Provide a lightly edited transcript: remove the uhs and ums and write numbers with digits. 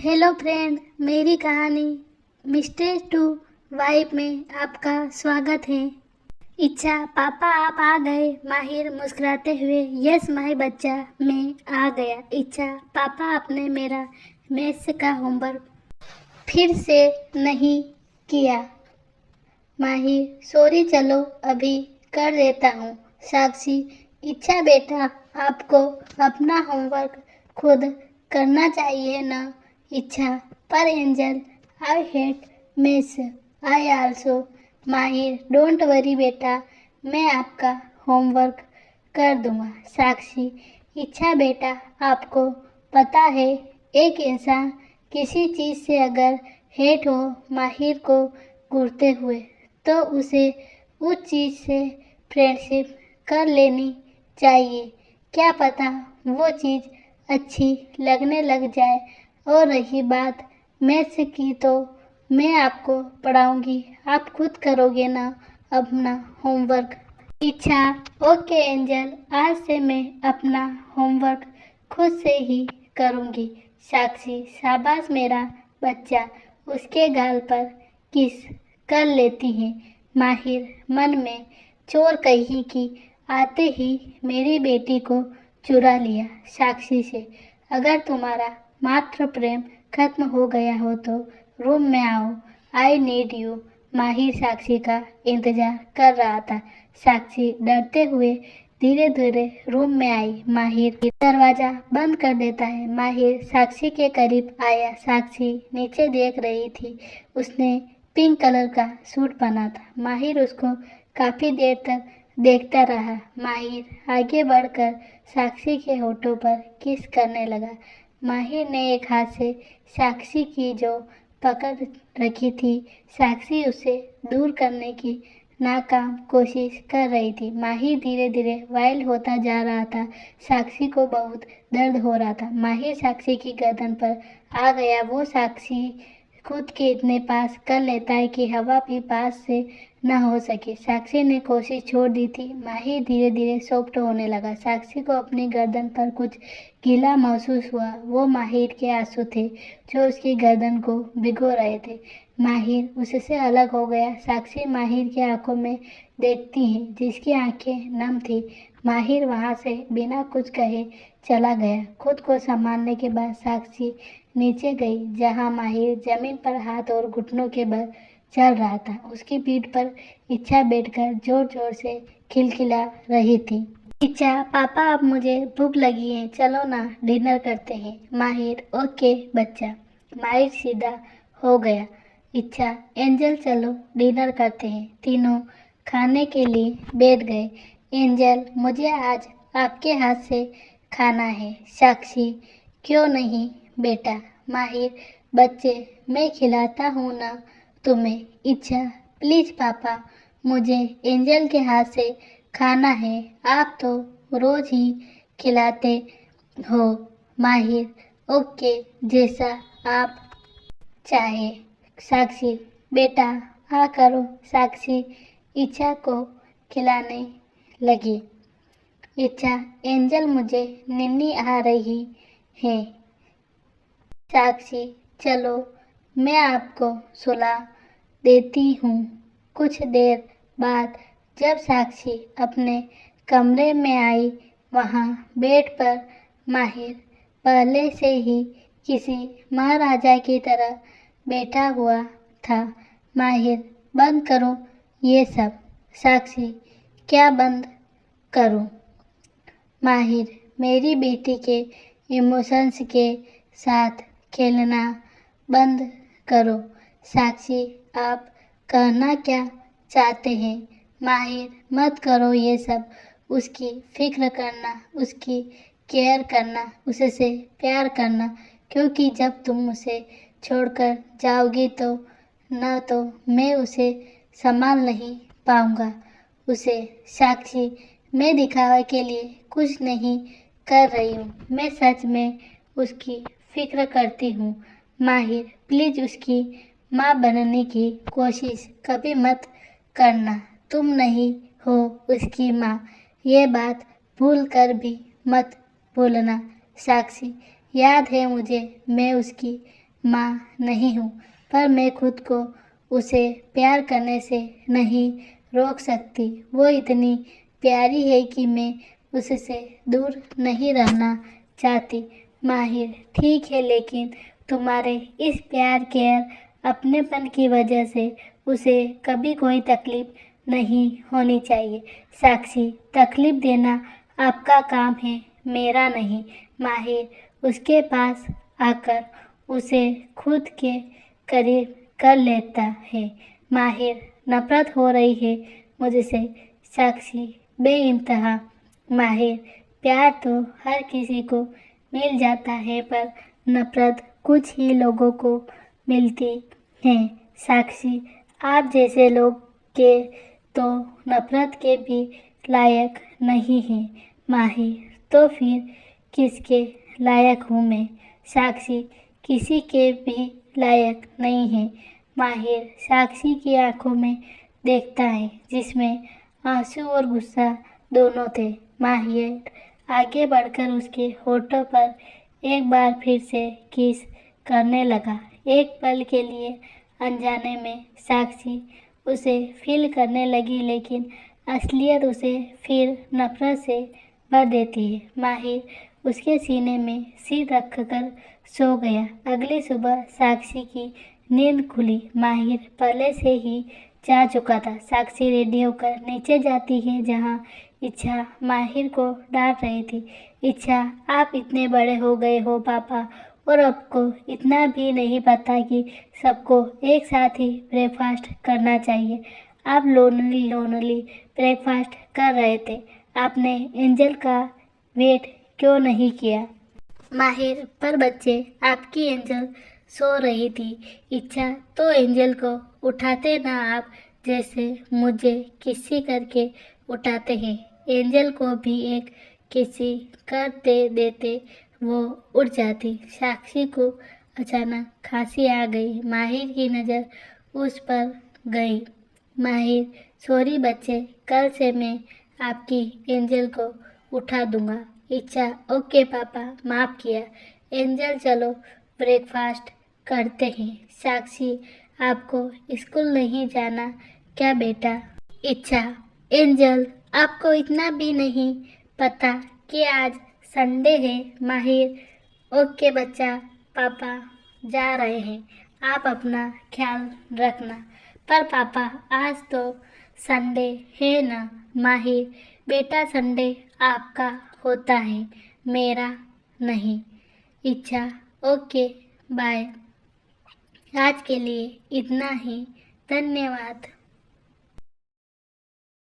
Hello friend, मेरी कहानी mistake to wife में आपका स्वागत है। इच्छा, पापा आप आ गए। माहिर मुस्कुराते हुए, यस माही बच्चा, मैं आ गया। इच्छा, पापा आपने मेरा मैथ्स का होमवर्क फिर से नहीं किया। माहिर, सॉरी, चलो अभी कर देता हूँ। साक्षी, इच्छा बेटा, आपको अपना होमवर्क खुद करना चाहिए ना। इच्छा, पर angel, I hate miss, I also. माहिर, डोंट वरी बेटा, मैं आपका होमवर्क कर दूंगा। साक्षी, इच्छा बेटा, आपको पता है एक इंसान किसी चीज़ से अगर हेट हो माहिर को घूरते हुए तो उसे उस चीज़ से फ्रेंडशिप कर लेनी चाहिए। क्या पता वो चीज़ अच्छी लगने लग जाए। और रही बात मैथ्स की तो मैं आपको पढ़ाऊंगी, आप खुद करोगे ना अपना होमवर्क। इच्छा, ओके एंजल, आज से मैं अपना होमवर्क खुद से ही करूंगी। साक्षी, शाबाश मेरा बच्चा, उसके गाल पर किस कर लेती है। माहिर मन में, चोर कहीं की, आते ही मेरी बेटी को चुरा लिया। साक्षी से, अगर तुम्हारा मात्र प्रेम खत्म हो गया हो तो रूम में आओ, आई नीड यू। माहिर साक्षी का इंतजार कर रहा था। साक्षी डरते हुए धीरे धीरे रूम में आई। माहिर दरवाजा बंद कर देता है। माहिर साक्षी के करीब आया। साक्षी नीचे देख रही थी। उसने पिंक कलर का सूट पहना था। माहिर उसको काफी देर तक देखता रहा। माहिर आगे बढ़कर साक्षी के होठों पर किस करने लगा। माहिर ने एक हाथ से साक्षी की जो पकड़ रखी थी, साक्षी उसे दूर करने की नाकाम कोशिश कर रही थी। माहिर धीरे धीरे वाइल्ड होता जा रहा था। साक्षी को बहुत दर्द हो रहा था। माहिर साक्षी की गर्दन पर आ गया। वो साक्षी खुद के इतने पास कर लेता है कि हवा भी पास से न हो सके। साक्षी ने कोशिश छोड़ दी थी। माहिर धीरे धीरे सॉफ्ट होने लगा। साक्षी को अपनी गर्दन पर कुछ गीला महसूस हुआ। वो माहिर के आंसू थे जो उसकी गर्दन को भिगो रहे थे। माहिर उससे अलग हो गया। साक्षी माहिर की आंखों में देखती है जिसकी आंखें नम थी। माहिर वहां से बिना कुछ कहे चला गया। खुद को संभालने के बाद साक्षी नीचे गई जहां माहिर जमीन पर हाथ और घुटनों के बल चल रहा था। उसकी पीठ पर इच्छा बैठकर जोर जोर से खिलखिला रही थी। इच्छा, पापा अब मुझे भूख लगी है, चलो ना डिनर करते हैं। माहिर, ओके बच्चा। माहिर सीधा हो गया। इच्छा, एंजल चलो डिनर करते हैं। तीनों खाने के लिए बैठ गए। एंजल, मुझे आज आपके हाथ से खाना है। साक्षी, क्यों नहीं बेटा। माहिर, बच्चे, मैं खिलाता हूँ ना तुम्हें। इच्छा, प्लीज पापा, मुझे एंजल के हाथ से खाना है, आप तो रोज ही खिलाते हो। माहिर, ओके, जैसा आप चाहे। साक्षी, बेटा आ करो। साक्षी इच्छा को खिलाने लगी। इच्छा, एंजल, मुझे नींद आ रही है। साक्षी, चलो मैं आपको सुला देती हूँ। कुछ देर बाद जब साक्षी अपने कमरे में आई, वहाँ बेड पर माहिर पहले से ही किसी महाराजा की तरह बैठा हुआ था। माहिर, बंद करो ये सब। साक्षी, क्या बंद करूं? माहिर, मेरी बेटी के इमोशंस के साथ खेलना बंद करो। साक्षी, आप कहना क्या चाहते हैं? माहिर, मत करो ये सब। उसकी फिक्र करना, उसकी केयर करना, उससे प्यार करना, क्योंकि जब तुम उसे छोड़कर जाओगी तो न तो मैं उसे संभाल नहीं पाऊंगा उसे। साक्षी, मैं दिखावे के लिए कुछ नहीं कर रही हूँ, मैं सच में उसकी फिक्र करती हूँ। माहिर, प्लीज उसकी माँ बनने की कोशिश कभी मत करना। तुम नहीं हो उसकी माँ, ये बात भूल कर भी मत भूलना। साक्षी, याद है मुझे, मैं उसकी माँ नहीं हूँ, पर मैं खुद को उसे प्यार करने से नहीं रोक सकती। वो इतनी प्यारी है कि मैं उससे दूर नहीं रहना चाहती। माहिर, ठीक है, लेकिन तुम्हारे इस प्यार केयर अपनेपन की वजह से उसे कभी कोई तकलीफ नहीं होनी चाहिए। साक्षी, तकलीफ देना आपका काम है, मेरा नहीं। माहिर उसके पास आकर उसे खुद के करीब कर लेता है। माहिर, नफरत हो रही है मुझसे। साक्षी, बेइंतहा। माहिर, प्यार तो हर किसी को मिल जाता है, पर नफरत कुछ ही लोगों को मिलती है। साक्षी, आप जैसे लोग के तो नफरत के भी लायक नहीं हैं। माहिर, तो फिर किसके लायक हूँ मैं? साक्षी, किसी के भी लायक नहीं है। माहिर साक्षी की आंखों में देखता है, जिसमें आंसू और गुस्सा दोनों थे। माहिर आगे बढ़कर उसके होठों पर एक बार फिर से किस करने लगा। एक पल के लिए अनजाने में साक्षी उसे फील करने लगी, लेकिन असलियत उसे फिर नफरत से भर देती है। माहिर उसके सीने में सिर रखकर सो गया। अगली सुबह साक्षी की नींद खुली। माहिर पहले से ही जा चुका था। साक्षी रेडी होकर नीचे जाती है, जहाँ इच्छा माहिर को डांट रही थी। इच्छा, आप इतने बड़े हो गए हो पापा, और आपको इतना भी नहीं पता कि सबको एक साथ ही ब्रेकफास्ट करना चाहिए। आप लोनली ब्रेकफास्ट कर रहे थे। आपने एंजल का वेट क्यों नहीं किया? माहिर, पर बच्चे, आपकी एंजल सो रही थी। इच्छा, तो एंजल को उठाते ना आप, जैसे मुझे किसी करके उठाते हैं। एंजल को भी एक किसी करते देते वो उठ जाती। साक्षी को अचानक खांसी आ गई। माहिर की नज़र उस पर गई। माहिर, सॉरी बच्चे, कल से मैं आपकी एंजल को उठा दूंगा। इच्छा, ओके पापा, माफ़ किया। एंजल, चलो ब्रेकफास्ट करते हैं। साक्षी, आपको स्कूल नहीं जाना क्या बेटा? इच्छा, एंजल, आपको इतना भी नहीं पता कि आज संडे है। माहिर, ओके बच्चा, पापा जा रहे हैं, आप अपना ख्याल रखना। पर पापा, आज तो संडे है ना? माहिर, बेटा, संडे आपका होता है, मेरा नहीं। इच्छा, ओके, बाय। आज के लिए इतना ही। धन्यवाद।